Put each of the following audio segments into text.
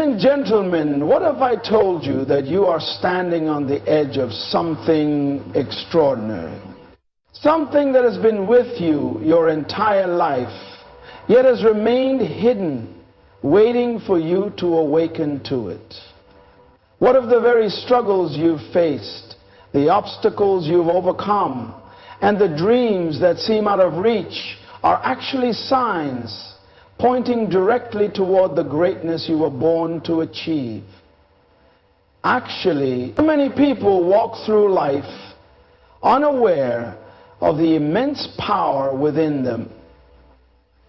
and gentlemen, what if I told you that you are standing on the edge of something extraordinary? Something that has been with you your entire life, yet has remained hidden, waiting for you to awaken to it. What if the very struggles you've faced, the obstacles you've overcome, and the dreams that seem out of reach are actually signs pointing directly toward the greatness you were born to achieve? Actually, so many people walk through life unaware of the immense power within them.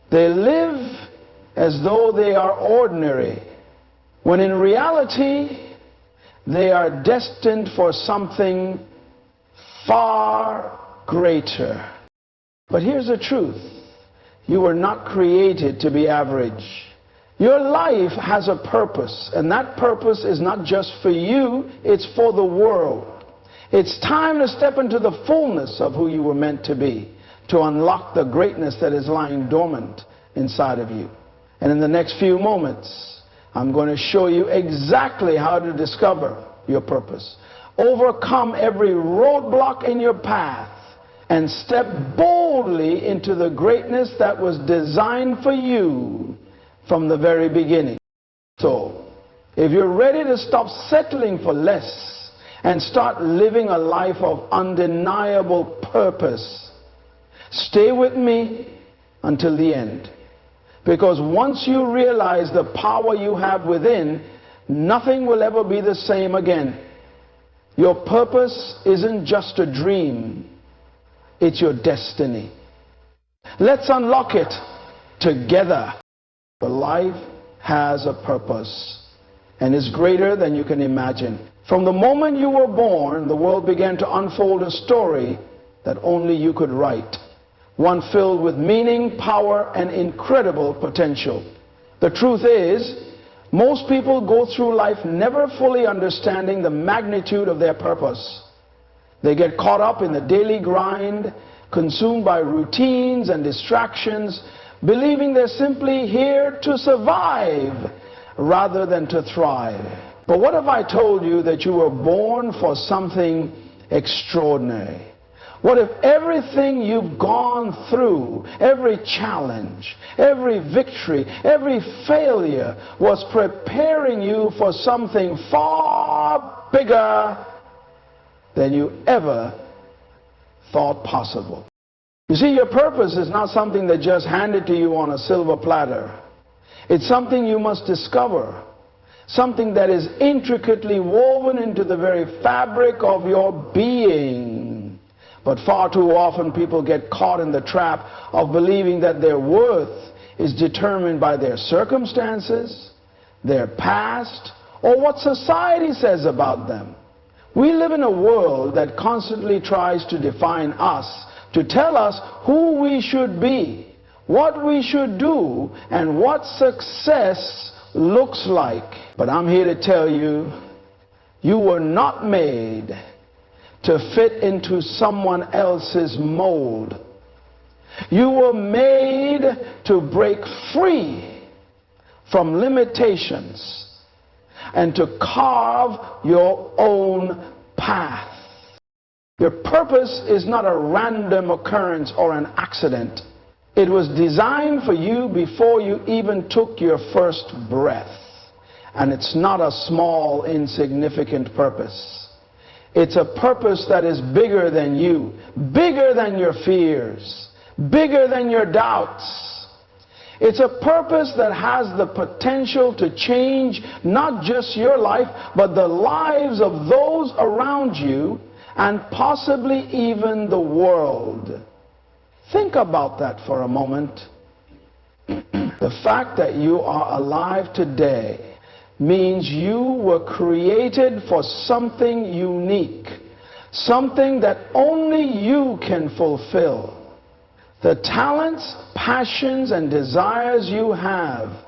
They live as though they are ordinary, when in reality they are destined for something far greater. But here's the truth. You were not created to be average. Your life has a purpose, and that purpose is not just for you, it's for the world. It's time to step into the fullness of who you were meant to be, to unlock the greatness that is lying dormant inside of you. And in the next few moments, I'm going to show you exactly how to discover your purpose, overcome every roadblock in your path, and step boldly into the greatness that was designed for you from the very beginning. So, if you're ready to stop settling for less and start living a life of undeniable purpose, stay with me until the end. Because once you realize the power you have within, nothing will ever be the same again. Your purpose isn't just a dream. It's your destiny. Let's unlock it together. Your life has a purpose and is greater than you can imagine. From the moment you were born, the world began to unfold a story that only you could write. One filled with meaning, power, and incredible potential. The truth is, most people go through life never fully understanding the magnitude of their purpose. They get caught up in the daily grind, consumed by routines and distractions, believing they're simply here to survive rather than to thrive. But what if I told you that you were born for something extraordinary? What if everything you've gone through, every challenge, every victory, every failure was preparing you for something far bigger than you ever thought possible? You see, your purpose is not something that's just handed to you on a silver platter. It's something you must discover, something that is intricately woven into the very fabric of your being. But far too often people get caught in the trap of believing that their worth is determined by their circumstances, their past, or what society says about them. We live in a world that constantly tries to define us, to tell us who we should be, what we should do, and what success looks like. But I'm here to tell you, you were not made to fit into someone else's mold. You were made to break free from limitations and to carve your own path. Your purpose is not a random occurrence or an accident. It was designed for you before you even took your first breath. And it's not a small, insignificant purpose. It's a purpose that is bigger than you, bigger than your fears, bigger than your doubts. It's a purpose that has the potential to change not just your life, but the lives of those around you and possibly even the world. Think about that for a moment. The fact that you are alive today means you were created for something unique, something that only you can fulfill. The talents, passions, and desires you have,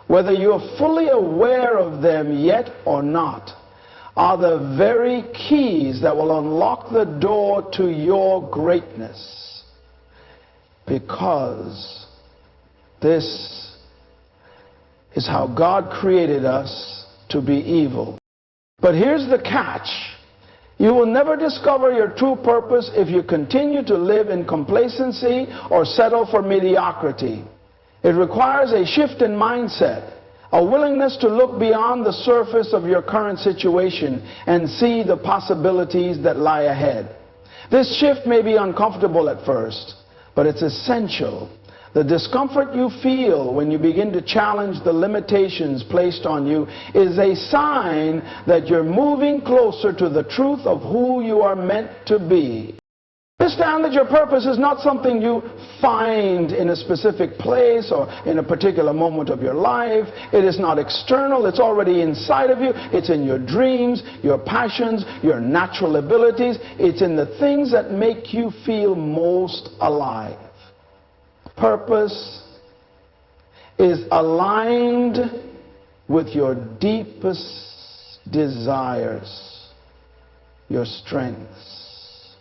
whether you're fully aware of them yet or not, are the very keys that will unlock the door to your greatness. Because this is how God created us to be evil. But here's the catch. You will never discover your true purpose if you continue to live in complacency or settle for mediocrity. It requires a shift in mindset, a willingness to look beyond the surface of your current situation and see the possibilities that lie ahead. This shift may be uncomfortable at first, but it's essential. The discomfort you feel when you begin to challenge the limitations placed on you is a sign that you're moving closer to the truth of who you are meant to be. Understand that your purpose is not something you find in a specific place or in a particular moment of your life. It is not external. It's already inside of you. It's in your dreams, your passions, your natural abilities. It's in the things that make you feel most alive. Purpose is aligned with your deepest desires, your strengths,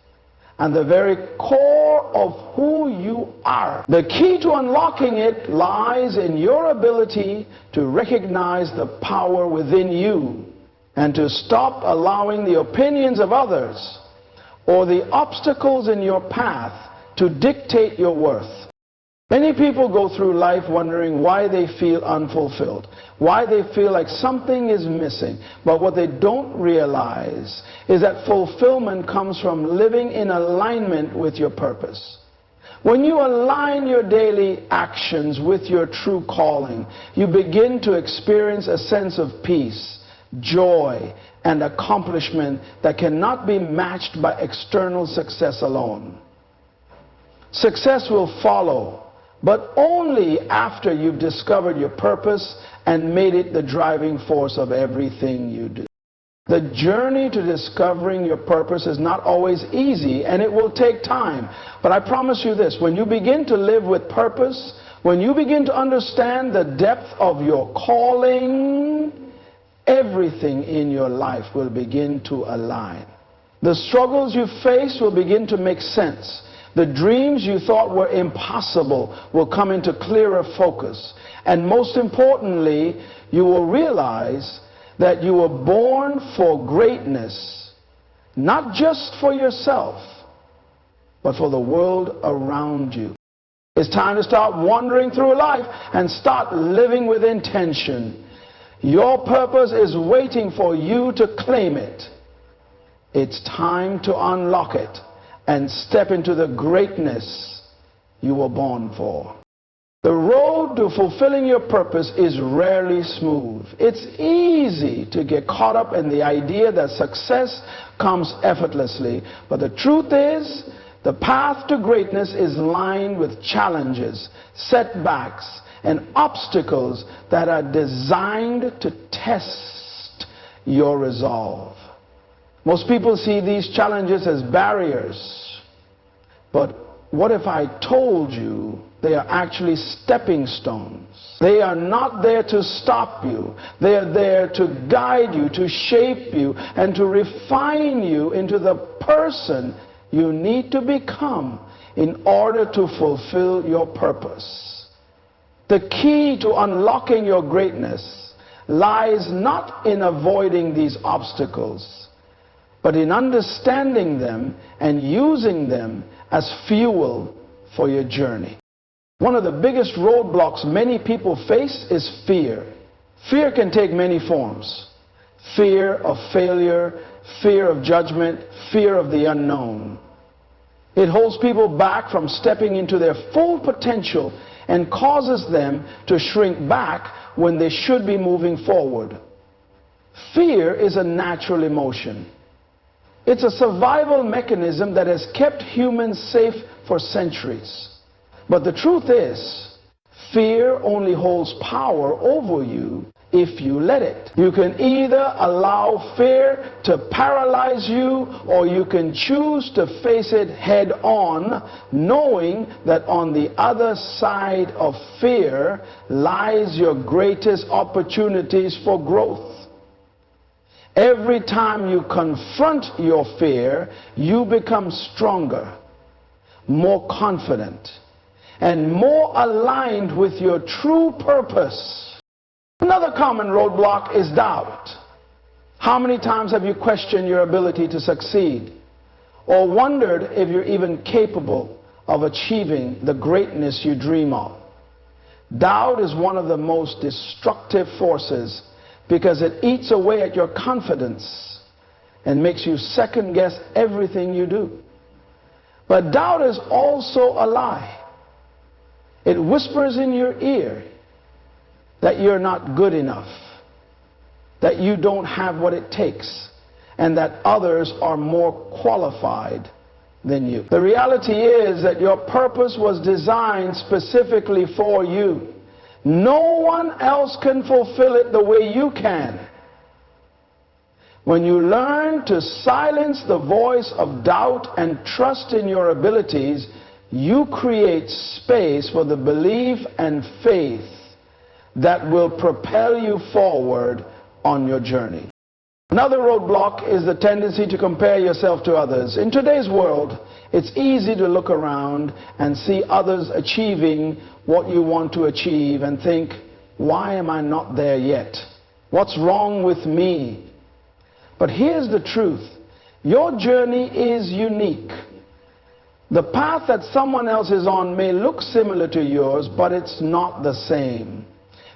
and the very core of who you are. The key to unlocking it lies in your ability to recognize the power within you and to stop allowing the opinions of others or the obstacles in your path to dictate your worth. Many people go through life wondering why they feel unfulfilled, why they feel like something is missing. But what they don't realize is that fulfillment comes from living in alignment with your purpose. When you align your daily actions with your true calling, you begin to experience a sense of peace, joy, and accomplishment that cannot be matched by external success alone. Success will follow, but only after you've discovered your purpose and made it the driving force of everything you do. The journey to discovering your purpose is not always easy, and it will take time. But I promise you this, when you begin to live with purpose, when you begin to understand the depth of your calling, everything in your life will begin to align. The struggles you face will begin to make sense. The dreams you thought were impossible will come into clearer focus. And most importantly, you will realize that you were born for greatness, not just for yourself, but for the world around you. It's time to start wandering through life and start living with intention. Your purpose is waiting for you to claim it. It's time to unlock it and step into the greatness you were born for. The road to fulfilling your purpose is rarely smooth. It's easy to get caught up in the idea that success comes effortlessly. But the truth is, the path to greatness is lined with challenges, setbacks, and obstacles that are designed to test your resolve. Most people see these challenges as barriers, but what if I told you they are actually stepping stones? They are not there to stop you. They are there to guide you, to shape you, and to refine you into the person you need to become in order to fulfill your purpose. The key to unlocking your greatness lies not in avoiding these obstacles, but in understanding them and using them as fuel for your journey. One of the biggest roadblocks many people face is fear. Fear can take many forms. Fear of failure, fear of judgment, fear of the unknown. It holds people back from stepping into their full potential and causes them to shrink back when they should be moving forward. Fear is a natural emotion. It's a survival mechanism that has kept humans safe for centuries. But the truth is, fear only holds power over you if you let it. You can either allow fear to paralyze you, or you can choose to face it head on, knowing that on the other side of fear lies your greatest opportunities for growth. Every time you confront your fear, you become stronger, more confident, and more aligned with your true purpose. Another common roadblock is doubt. How many times have you questioned your ability to succeed, or wondered if you're even capable of achieving the greatness you dream of? Doubt is one of the most destructive forces because it eats away at your confidence and makes you second guess everything you do. But doubt is also a lie. It whispers in your ear that you're not good enough, that you don't have what it takes, and that others are more qualified than you. The reality is that your purpose was designed specifically for you. No one else can fulfill it the way you can. When you learn to silence the voice of doubt and trust in your abilities, you create space for the belief and faith that will propel you forward on your journey. Another roadblock is the tendency to compare yourself to others. In today's world, it's easy to look around and see others achieving what you want to achieve and think, why am I not there yet? What's wrong with me? But here's the truth. Your journey is unique. The path that someone else is on may look similar to yours, but it's not the same.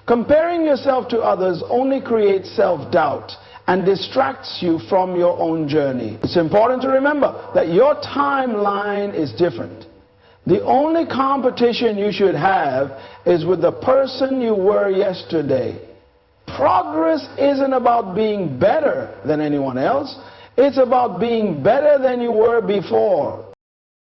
Comparing yourself to others only creates self-doubt and distracts you from your own journey. It's important to remember that your timeline is different. The only competition you should have is with the person you were yesterday. Progress isn't about being better than anyone else. It's about being better than you were before.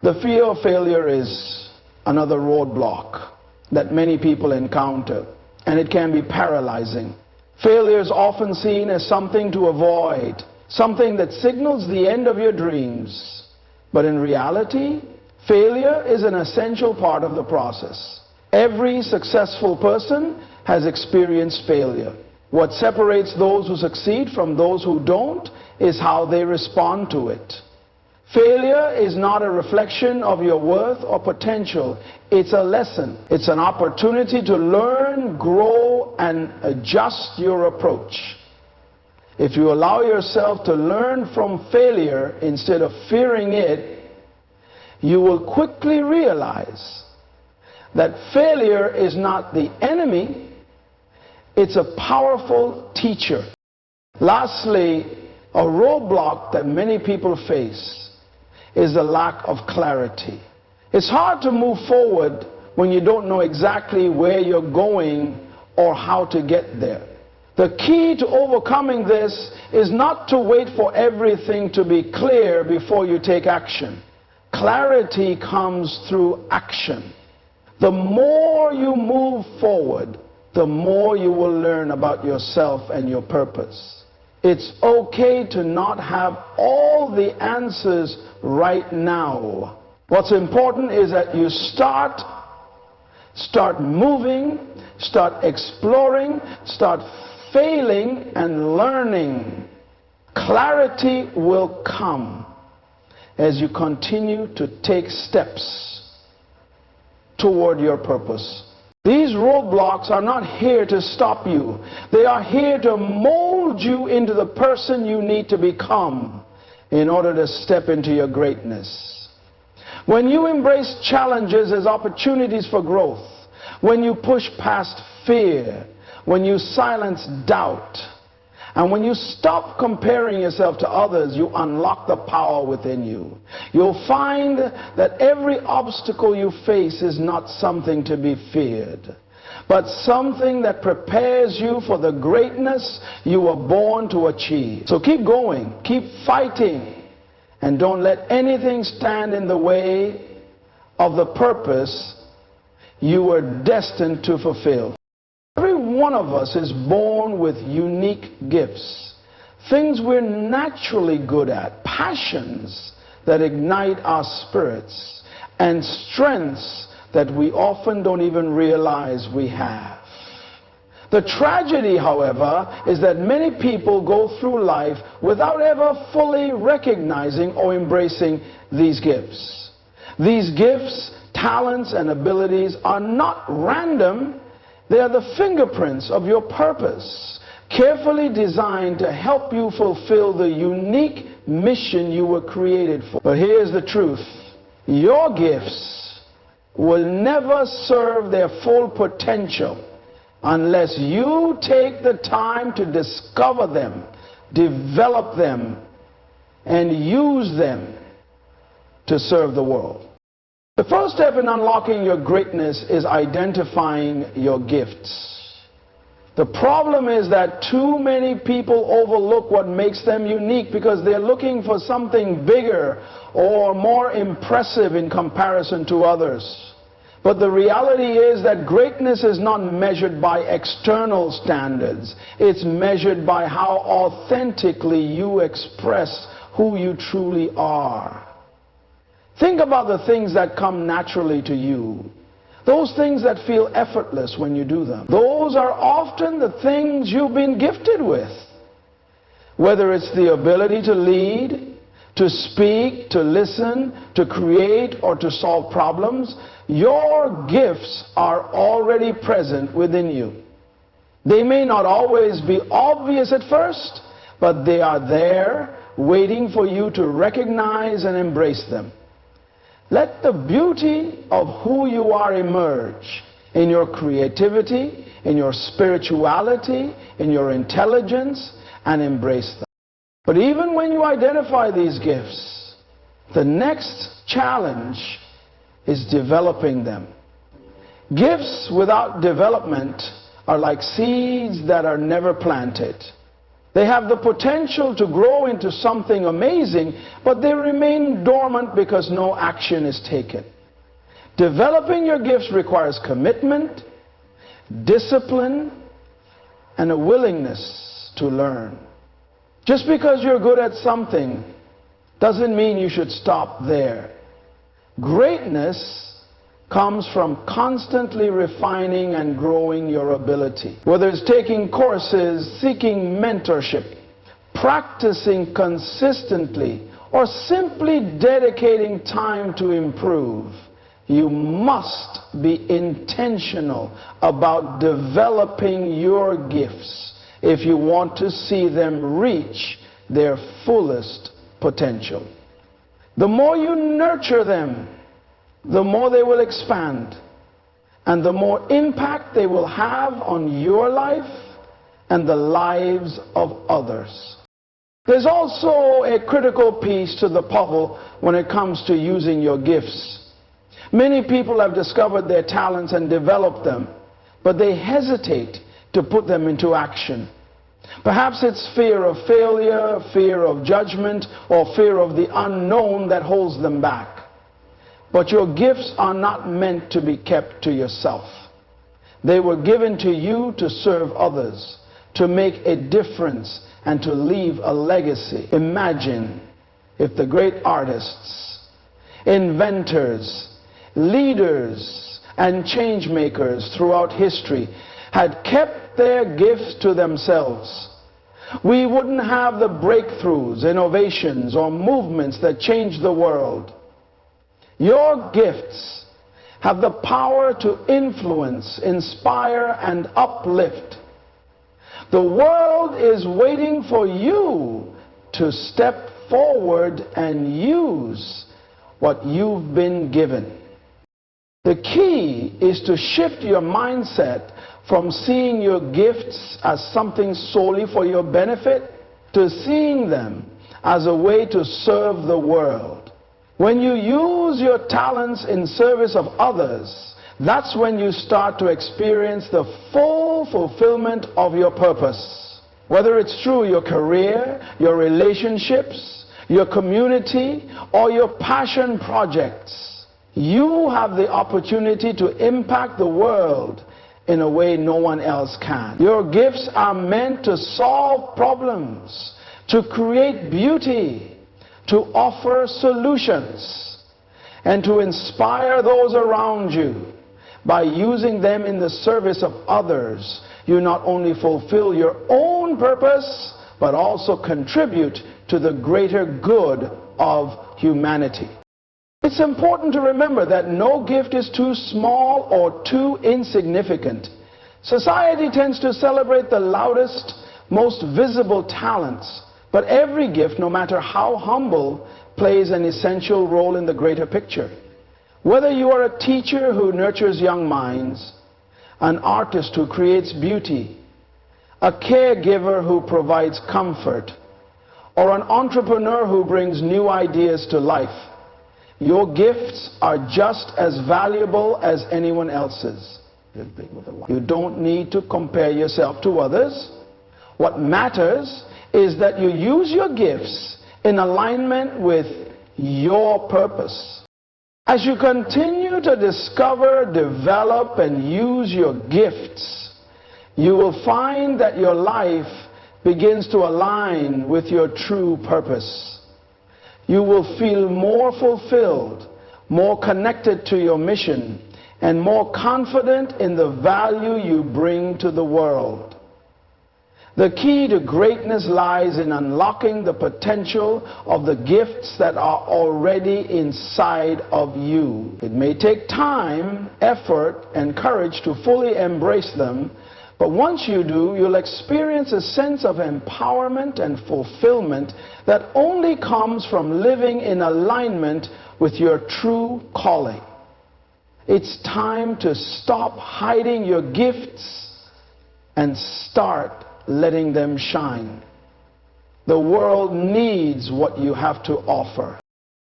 The fear of failure is another roadblock that many people encounter, and it can be paralyzing. Failure is often seen as something to avoid, something that signals the end of your dreams. But in reality, failure is an essential part of the process. Every successful person has experienced failure. What separates those who succeed from those who don't is how they respond to it. Failure is not a reflection of your worth or potential. It's a lesson. It's an opportunity to learn, grow, and adjust your approach. If you allow yourself to learn from failure instead of fearing it, you will quickly realize that failure is not the enemy, it's a powerful teacher. Lastly, a roadblock that many people face is the lack of clarity. It's hard to move forward when you don't know exactly where you're going or how to get there. The key to overcoming this is not to wait for everything to be clear before you take action. Clarity comes through action. The more you move forward, the more you will learn about yourself and your purpose. It's okay to not have all the answers right now. What's important is that you start moving, start exploring, start failing and learning. Clarity will come as you continue to take steps toward your purpose. These roadblocks are not here to stop you. They are here to mold you into the person you need to become in order to step into your greatness. When you embrace challenges as opportunities for growth, when you push past fear, when you silence doubt, and when you stop comparing yourself to others, you unlock the power within you. You'll find that every obstacle you face is not something to be feared, but something that prepares you for the greatness you were born to achieve. So keep going, keep fighting, and don't let anything stand in the way of the purpose you were destined to fulfill. Every one of us is born with unique gifts, things we're naturally good at, passions that ignite our spirits, and strengths that we often don't even realize we have. The tragedy, however, is that many people go through life without ever fully recognizing or embracing these gifts. These gifts, talents, and abilities are not random. They are the fingerprints of your purpose, carefully designed to help you fulfill the unique mission you were created for. But here's the truth. Your gifts will never serve their full potential unless you take the time to discover them, develop them, and use them to serve the world. The first step in unlocking your greatness is identifying your gifts. The problem is that too many people overlook what makes them unique because they're looking for something bigger or more impressive in comparison to others. But the reality is that greatness is not measured by external standards. It's measured by how authentically you express who you truly are. Think about the things that come naturally to you. Those things that feel effortless when you do them. Those are often the things you've been gifted with. Whether it's the ability to lead, to speak, to listen, to create, or to solve problems, your gifts are already present within you. They may not always be obvious at first, but they are there waiting for you to recognize and embrace them. Let the beauty of who you are emerge in your creativity, in your spirituality, in your intelligence, and embrace them. But even when you identify these gifts, the next challenge is developing them. Gifts without development are like seeds that are never planted. They have the potential to grow into something amazing, but they remain dormant because no action is taken. Developing your gifts requires commitment, discipline, and a willingness to learn. Just because you're good at something doesn't mean you should stop there. Greatness comes from constantly refining and growing your ability. Whether it's taking courses, seeking mentorship, practicing consistently, or simply dedicating time to improve, you must be intentional about developing your gifts if you want to see them reach their fullest potential. The more you nurture them, the more they will expand, and the more impact they will have on your life and the lives of others. There's also a critical piece to the puzzle when it comes to using your gifts. Many people have discovered their talents and developed them, but they hesitate to put them into action. Perhaps it's fear of failure, fear of judgment, or fear of the unknown that holds them back. But your gifts are not meant to be kept to yourself. They were given to you to serve others, to make a difference, and to leave a legacy. Imagine if the great artists, inventors, leaders, and change makers throughout history had kept their gifts to themselves. We wouldn't have the breakthroughs, innovations, or movements that changed the world. Your gifts have the power to influence, inspire, and uplift. The world is waiting for you to step forward and use what you've been given. The key is to shift your mindset from seeing your gifts as something solely for your benefit to seeing them as a way to serve the world. When you use your talents in service of others, that's when you start to experience the full fulfillment of your purpose. Whether it's through your career, your relationships, your community, or your passion projects, you have the opportunity to impact the world in a way no one else can. Your gifts are meant to solve problems, to create beauty, to offer solutions, and to inspire those around you. By using them in the service of others, you not only fulfill your own purpose, but also contribute to the greater good of humanity. It's important to remember that no gift is too small or too insignificant. Society tends to celebrate the loudest, most visible talents, but every gift, no matter how humble, plays an essential role in the greater picture. Whether you are a teacher who nurtures young minds, an artist who creates beauty, a caregiver who provides comfort, or an entrepreneur who brings new ideas to life, your gifts are just as valuable as anyone else's. You don't need to compare yourself to others. What matters is that you use your gifts in alignment with your purpose. As you continue to discover, develop, and use your gifts, you will find that your life begins to align with your true purpose. You will feel more fulfilled, more connected to your mission, and more confident in the value you bring to the world. The key to greatness lies in unlocking the potential of the gifts that are already inside of you. It may take time, effort, and courage to fully embrace them, but once you do, you'll experience a sense of empowerment and fulfillment that only comes from living in alignment with your true calling. It's time to stop hiding your gifts and start letting them shine. The world needs what you have to offer.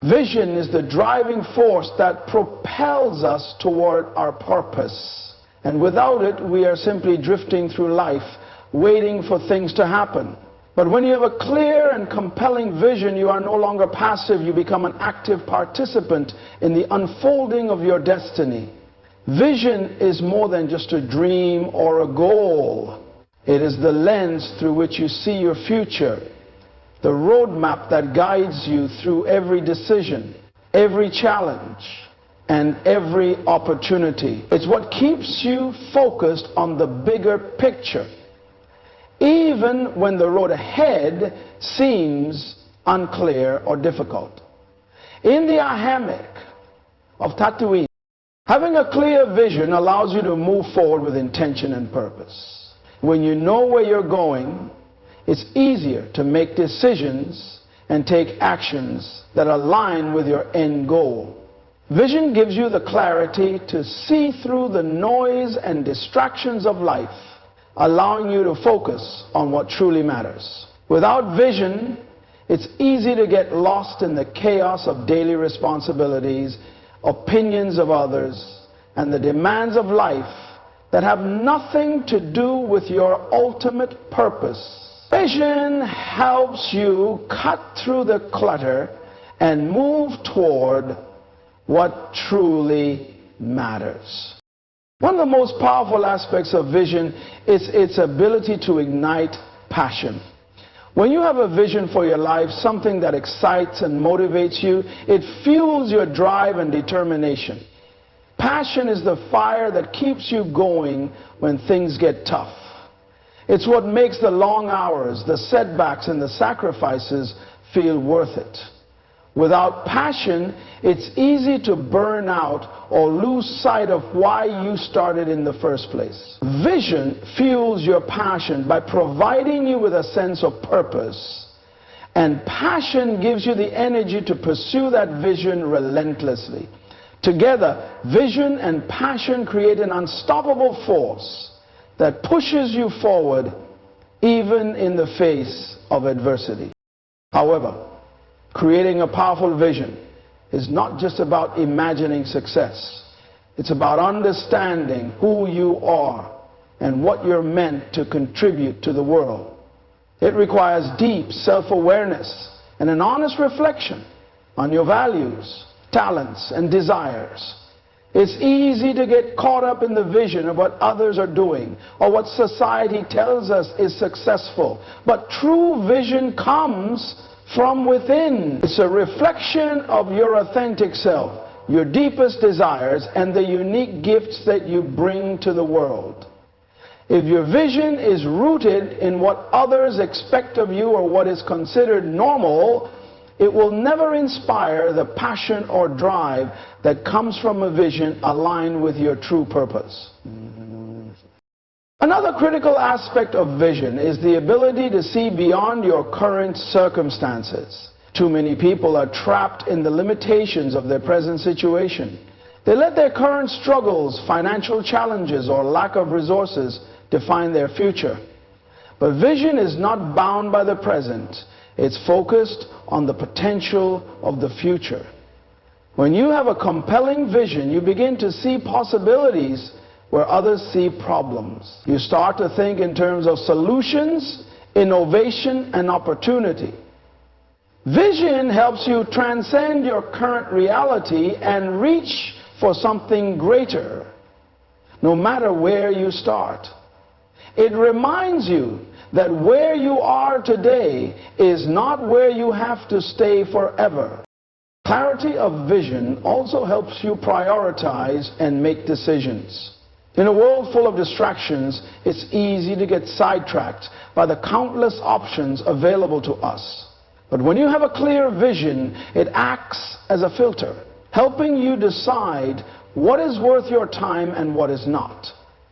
Vision is the driving force that propels us toward our purpose. And without it, we are simply drifting through life, waiting for things to happen. But when you have a clear and compelling vision, you are no longer passive. You become an active participant in the unfolding of your destiny. Vision is more than just a dream or a goal. It is the lens through which you see your future, the roadmap that guides you through every decision, every challenge, and every opportunity. It's what keeps you focused on the bigger picture, even when the road ahead seems unclear or difficult. In the hammock of Tatooine, having a clear vision allows you to move forward with intention and purpose. When you know where you're going, it's easier to make decisions and take actions that align with your end goal. Vision gives you the clarity to see through the noise and distractions of life, allowing you to focus on what truly matters. Without vision, it's easy to get lost in the chaos of daily responsibilities, opinions of others, and the demands of life that have nothing to do with your ultimate purpose. Vision helps you cut through the clutter and move toward what truly matters. One of the most powerful aspects of vision is its ability to ignite passion. When you have a vision for your life, something that excites and motivates you, it fuels your drive and determination. Passion is the fire that keeps you going when things get tough. It's what makes the long hours, the setbacks, and the sacrifices feel worth it. Without passion, it's easy to burn out or lose sight of why you started in the first place. Vision fuels your passion by providing you with a sense of purpose, and passion gives you the energy to pursue that vision relentlessly. Together, vision and passion create an unstoppable force that pushes you forward even in the face of adversity. However, creating a powerful vision is not just about imagining success. It's about understanding who you are and what you're meant to contribute to the world. It requires deep self-awareness and an honest reflection on your values, talents, and desires. It's easy to get caught up in the vision of what others are doing or what society tells us is successful. But true vision comes from within. It's a reflection of your authentic self, your deepest desires, and the unique gifts that you bring to the world. If your vision is rooted in what others expect of you or what is considered normal, it will never inspire the passion or drive that comes from a vision aligned with your true purpose. Another critical aspect of vision is the ability to see beyond your current circumstances. Too many people are trapped in the limitations of their present situation. They let their current struggles, financial challenges, or lack of resources define their future. But vision is not bound by the present. It's focused on the potential of the future. When you have a compelling vision, you begin to see possibilities where others see problems. You start to think in terms of solutions, innovation, and opportunity. Vision helps you transcend your current reality and reach for something greater, no matter where you start. It reminds you that where you are today is not where you have to stay forever. Clarity of vision also helps you prioritize and make decisions. In a world full of distractions, it's easy to get sidetracked by the countless options available to us. But when you have a clear vision, it acts as a filter, helping you decide what is worth your time and what is not.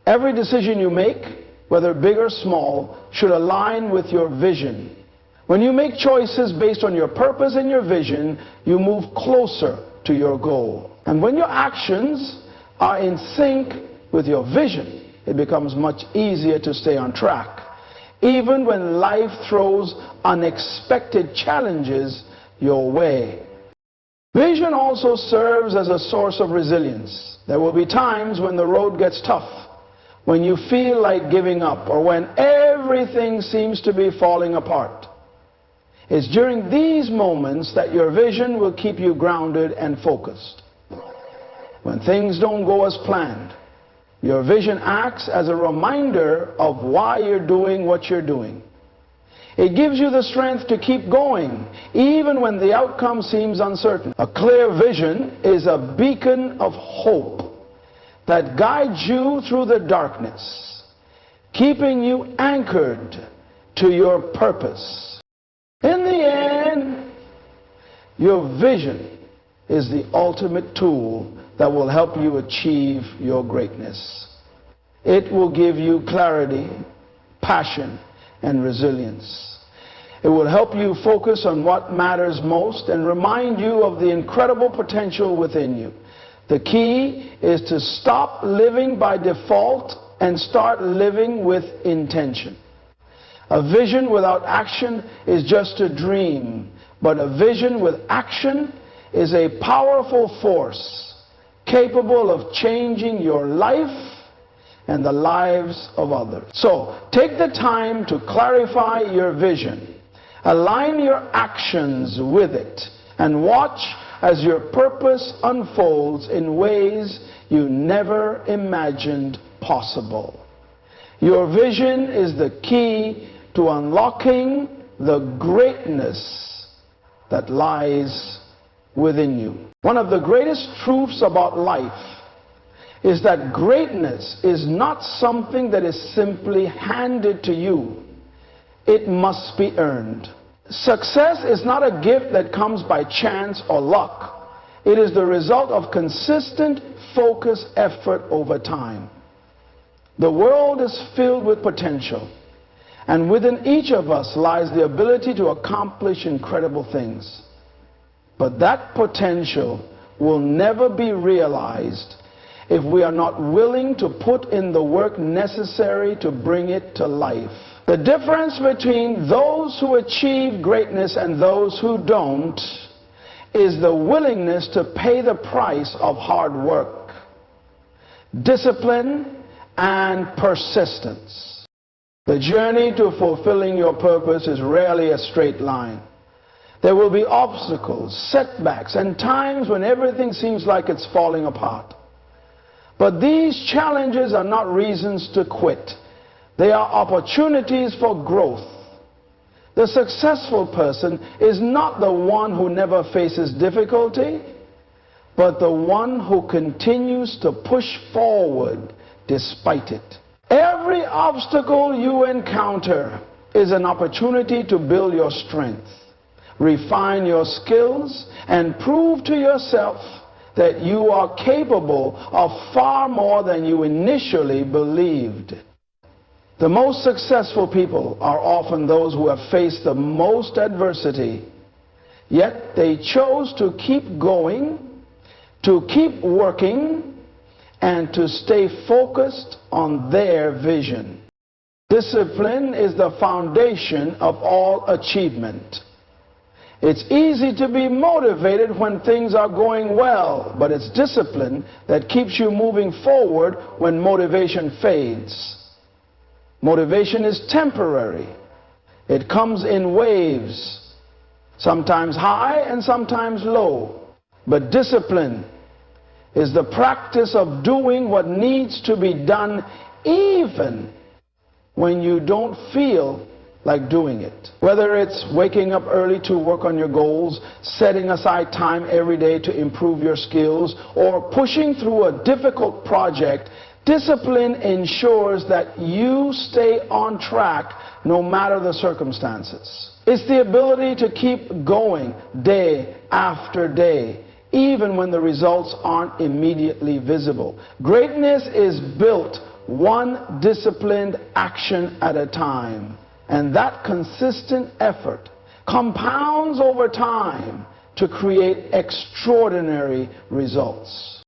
Every decision you make, whether big or small, should align with your vision. When you make choices based on your purpose and your vision, you move closer to your goal. And when your actions are in sync with your vision, it becomes much easier to stay on track, even when life throws unexpected challenges your way. Vision also serves as a source of resilience. There will be times when the road gets tough, when you feel like giving up, or when everything seems to be falling apart. It's during these moments that your vision will keep you grounded and focused. When things don't go as planned, your vision acts as a reminder of why you're doing what you're doing. It gives you the strength to keep going, even when the outcome seems uncertain. A clear vision is a beacon of hope that guides you through the darkness, keeping you anchored to your purpose. In the end, your vision is the ultimate tool that will help you achieve your greatness. It will give you clarity, passion, and resilience. It will help you focus on what matters most and remind you of the incredible potential within you. The key is to stop living by default and start living with intention. A vision without action is just a dream, but a vision with action is a powerful force capable of changing your life and the lives of others. So, take the time to clarify your vision, align your actions with it, and watch as your purpose unfolds in ways you never imagined possible. Your vision is the key to unlocking the greatness that lies within you. One of the greatest truths about life is that greatness is not something that is simply handed to you. It must be earned. Success is not a gift that comes by chance or luck. It is the result of consistent, focused effort over time. The world is filled with potential, and within each of us lies the ability to accomplish incredible things. But that potential will never be realized if we are not willing to put in the work necessary to bring it to life. The difference between those who achieve greatness and those who don't is the willingness to pay the price of hard work, discipline, and persistence. The journey to fulfilling your purpose is rarely a straight line. There will be obstacles, setbacks, and times when everything seems like it's falling apart. But these challenges are not reasons to quit. They are opportunities for growth. The successful person is not the one who never faces difficulty, but the one who continues to push forward despite it. Every obstacle you encounter is an opportunity to build your strength, refine your skills, and prove to yourself that you are capable of far more than you initially believed. The most successful people are often those who have faced the most adversity, yet they chose to keep going, to keep working, and to stay focused on their vision. Discipline is the foundation of all achievement. It's easy to be motivated when things are going well, but it's discipline that keeps you moving forward when motivation fades. Motivation is temporary. It comes in waves, sometimes high and sometimes low. But discipline is the practice of doing what needs to be done even when you don't feel like doing it. Whether it's waking up early to work on your goals, setting aside time every day to improve your skills, or pushing through a difficult project, discipline ensures that you stay on track no matter the circumstances. It's the ability to keep going day after day, even when the results aren't immediately visible. Greatness is built one disciplined action at a time. And that consistent effort compounds over time to create extraordinary results.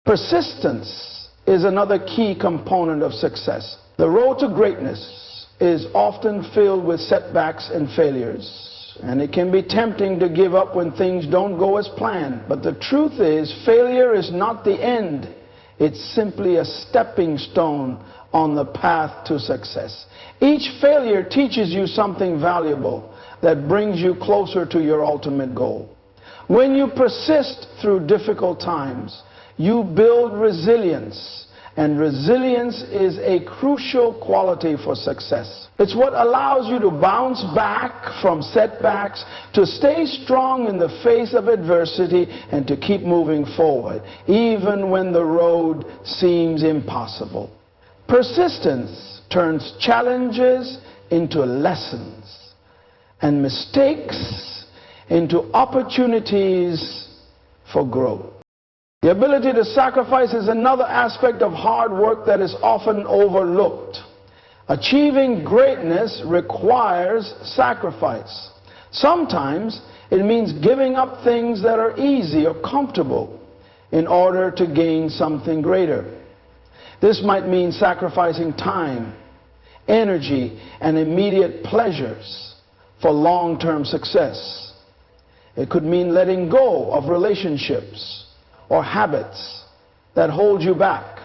Persistence is another key component of success. The road to greatness is often filled with setbacks and failures, and it can be tempting to give up when things don't go as planned. But the truth is, failure is not the end. It's simply a stepping stone on the path to success. Each failure teaches you something valuable that brings you closer to your ultimate goal. When you persist through difficult times, you build resilience, and resilience is a crucial quality for success. It's what allows you to bounce back from setbacks, to stay strong in the face of adversity, and to keep moving forward, even when the road seems impossible. Persistence turns challenges into lessons, and mistakes into opportunities for growth. The ability to sacrifice is another aspect of hard work that is often overlooked. Achieving greatness requires sacrifice. Sometimes it means giving up things that are easy or comfortable in order to gain something greater. This might mean sacrificing time, energy, and immediate pleasures for long-term success. It could mean letting go of relationships or habits that hold you back.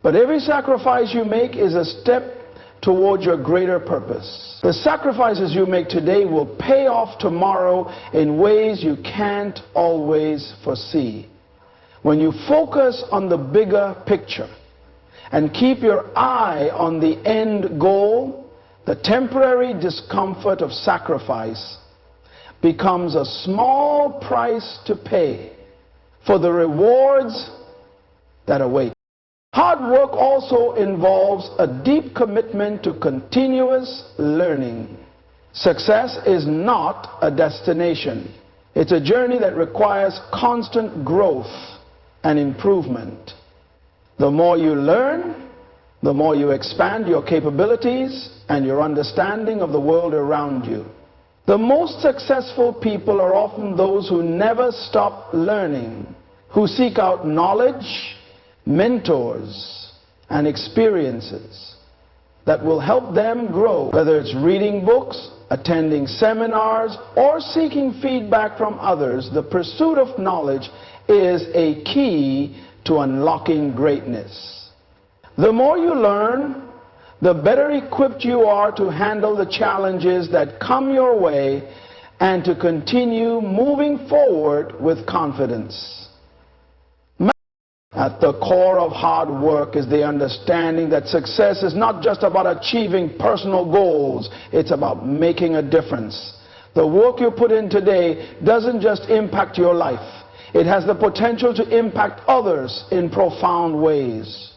But every sacrifice you make is a step towards your greater purpose. The sacrifices you make today will pay off tomorrow in ways you can't always foresee. When you focus on the bigger picture and keep your eye on the end goal, the temporary discomfort of sacrifice becomes a small price to pay for the rewards that await. Hard work also involves a deep commitment to continuous learning. Success is not a destination. It's a journey that requires constant growth and improvement. The more you learn, the more you expand your capabilities and your understanding of the world around you. The most successful people are often those who never stop learning, who seek out knowledge, mentors, and experiences that will help them grow. Whether it's reading books, attending seminars, or seeking feedback from others, the pursuit of knowledge is a key to unlocking greatness. The more you learn, the better equipped you are to handle the challenges that come your way and to continue moving forward with confidence. At the core of hard work is the understanding that success is not just about achieving personal goals, it's about making a difference. The work you put in today doesn't just impact your life, it has the potential to impact others in profound ways.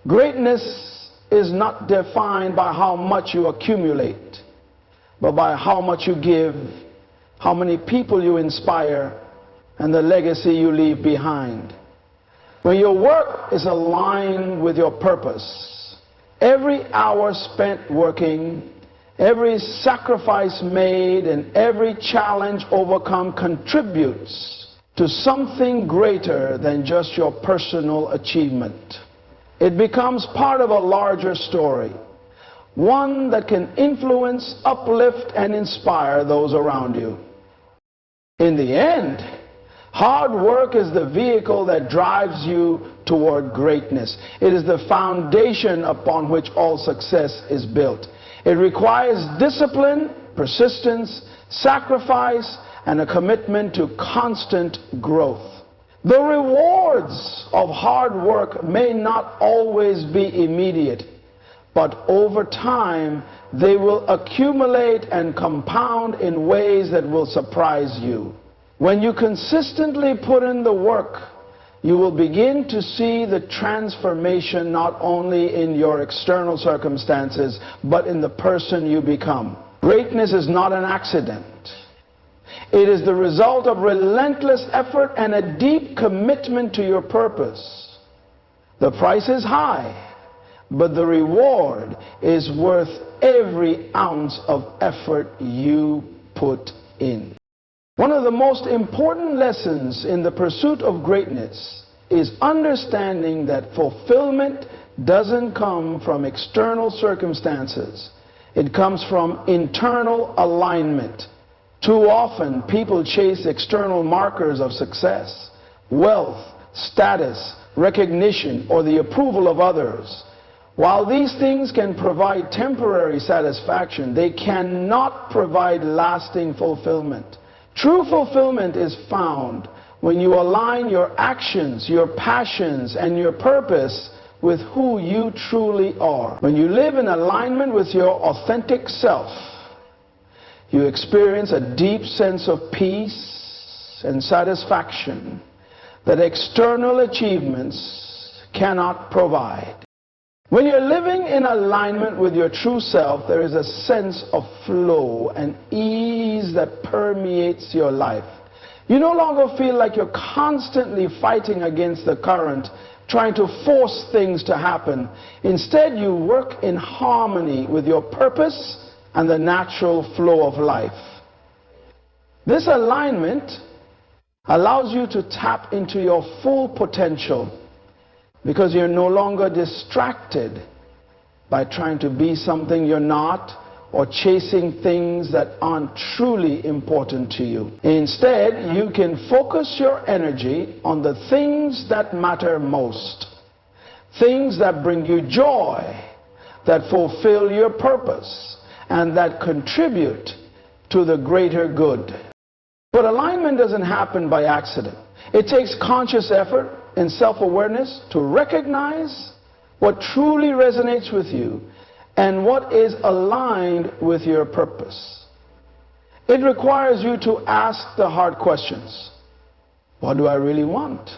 Greatness is not defined by how much you accumulate, but by how much you give, how many people you inspire, and the legacy you leave behind. When your work is aligned with your purpose, Every hour spent working, every sacrifice made, and every challenge overcome contributes to something greater than just your personal achievement. It becomes part of a larger story, one that can influence, uplift, and inspire those around you. In the end, hard work is the vehicle that drives you toward greatness. It is the foundation upon which all success is built. It requires discipline, persistence, sacrifice, and a commitment to constant growth. The rewards of hard work may not always be immediate, but over time they will accumulate and compound in ways that will surprise you. When you consistently put in the work, you will begin to see the transformation not only in your external circumstances, but in the person you become. Greatness is not an accident. It is the result of relentless effort and a deep commitment to your purpose. The price is high, but the reward is worth every ounce of effort you put in. One of the most important lessons in the pursuit of greatness is understanding that fulfillment doesn't come from external circumstances. It comes from internal alignment. Too often, people chase external markers of success, wealth, status, recognition, or the approval of others. While these things can provide temporary satisfaction, they cannot provide lasting fulfillment. True fulfillment is found when you align your actions, your passions, and your purpose with who you truly are. When you live in alignment with your authentic self, you experience a deep sense of peace and satisfaction that external achievements cannot provide. When you're living in alignment with your true self, there is a sense of flow and ease that permeates your life. You no longer feel like you're constantly fighting against the current, trying to force things to happen. Instead, you work in harmony with your purpose and the natural flow of life. This alignment allows you to tap into your full potential because you're no longer distracted by trying to be something you're not or chasing things that aren't truly important to you. Instead, you can focus your energy on the things that matter most, things that bring you joy, that fulfill your purpose, and that contribute to the greater good. But alignment doesn't happen by accident. It takes conscious effort and self-awareness to recognize what truly resonates with you and what is aligned with your purpose. It requires you to ask the hard questions. What do I really want?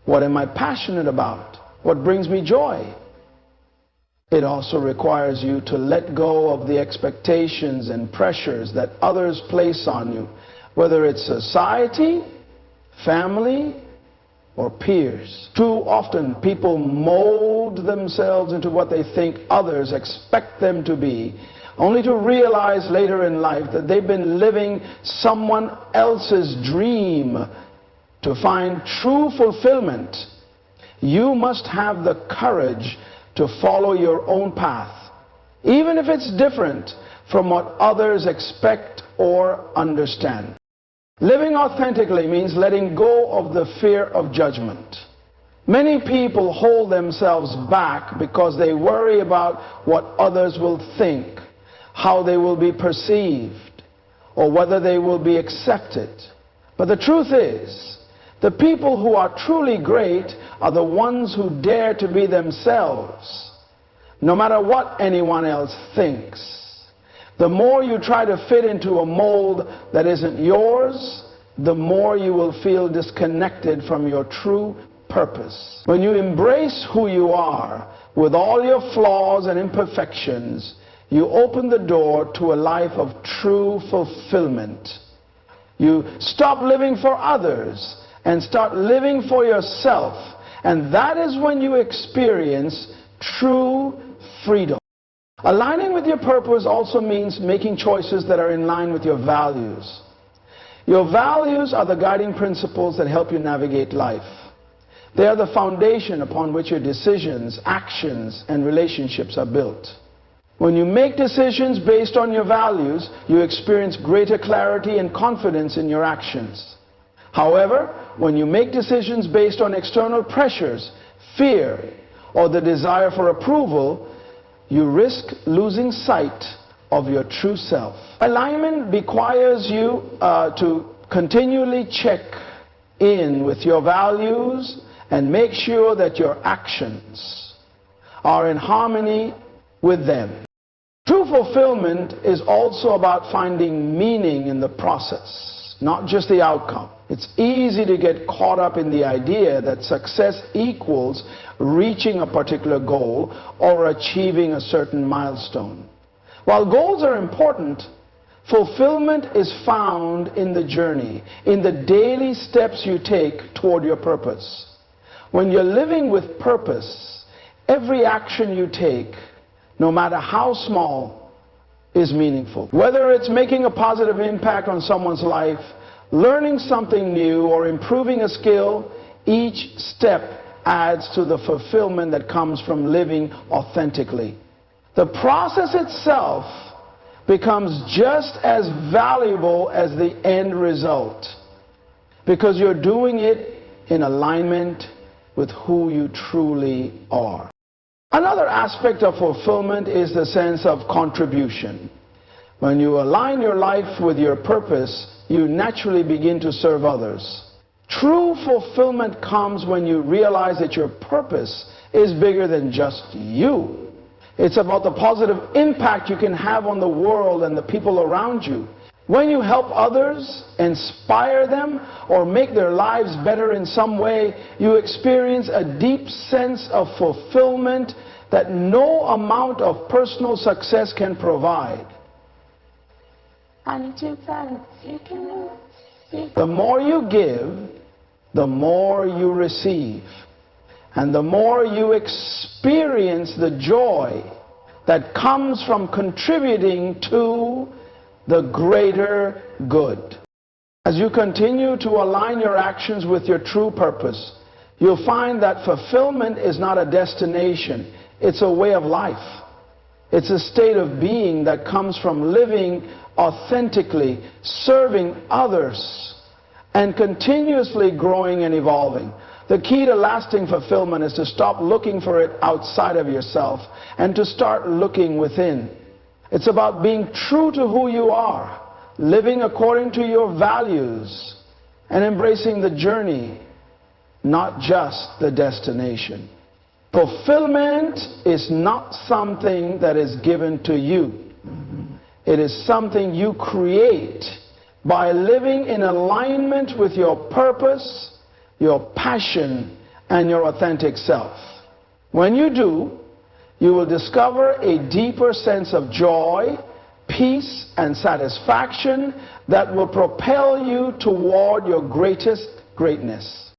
What am I passionate about? What brings me joy? It also requires you to let go of the expectations and pressures that others place on you, whether it's society, family, or peers. Too often, people mold themselves into what they think others expect them to be, only to realize later in life that they've been living someone else's dream. To find true fulfillment, you must have the courage to follow your own path, even if it's different from what others expect or understand. Living authentically means letting go of the fear of judgment. Many people hold themselves back because they worry about what others will think, how they will be perceived, or whether they will be accepted. But the truth is, the people who are truly great are the ones who dare to be themselves, no matter what anyone else thinks. The more you try to fit into a mold that isn't yours, the more you will feel disconnected from your true purpose. When you embrace who you are, with all your flaws and imperfections, you open the door to a life of true fulfillment. You stop living for others and start living for yourself. And that is when you experience true freedom. Aligning with your purpose also means making choices that are in line with your values. Your values are the guiding principles that help you navigate life. They are the foundation upon which your decisions, actions, and relationships are built. When you make decisions based on your values, you experience greater clarity and confidence in your actions. However, when you make decisions based on external pressures, fear, or the desire for approval, you risk losing sight of your true self. Alignment requires you to continually check in with your values and make sure that your actions are in harmony with them. True fulfillment is also about finding meaning in the process, not just the outcome. It's easy to get caught up in the idea that success equals reaching a particular goal or achieving a certain milestone. While goals are important, fulfillment is found in the journey, in the daily steps you take toward your purpose. When you're living with purpose, every action you take, no matter how small, is meaningful. Whether it's making a positive impact on someone's life, learning something new, or improving a skill, each step adds to the fulfillment that comes from living authentically. The process itself becomes just as valuable as the end result, because you're doing it in alignment with who you truly are. Another aspect of fulfillment is the sense of contribution. When you align your life with your purpose, you naturally begin to serve others. True fulfillment comes when you realize that your purpose is bigger than just you. It's about the positive impact you can have on the world and the people around you. When you help others, inspire them, or make their lives better in some way, you experience a deep sense of fulfillment that no amount of personal success can provide. The more you give, the more you receive. And the more you experience the joy that comes from contributing to the greater good. As you continue to align your actions with your true purpose, you'll find that fulfillment is not a destination, it's a way of life. It's a state of being that comes from living authentically, serving others, and continuously growing and evolving. The key to lasting fulfillment is to stop looking for it outside of yourself and to start looking within. It's about being true to who you are, living according to your values, and embracing the journey, not just the destination. Fulfillment is not something that is given to you. It is something you create by living in alignment with your purpose, your passion, and your authentic self. When you do, you will discover a deeper sense of joy, peace, and satisfaction that will propel you toward your greatest greatness.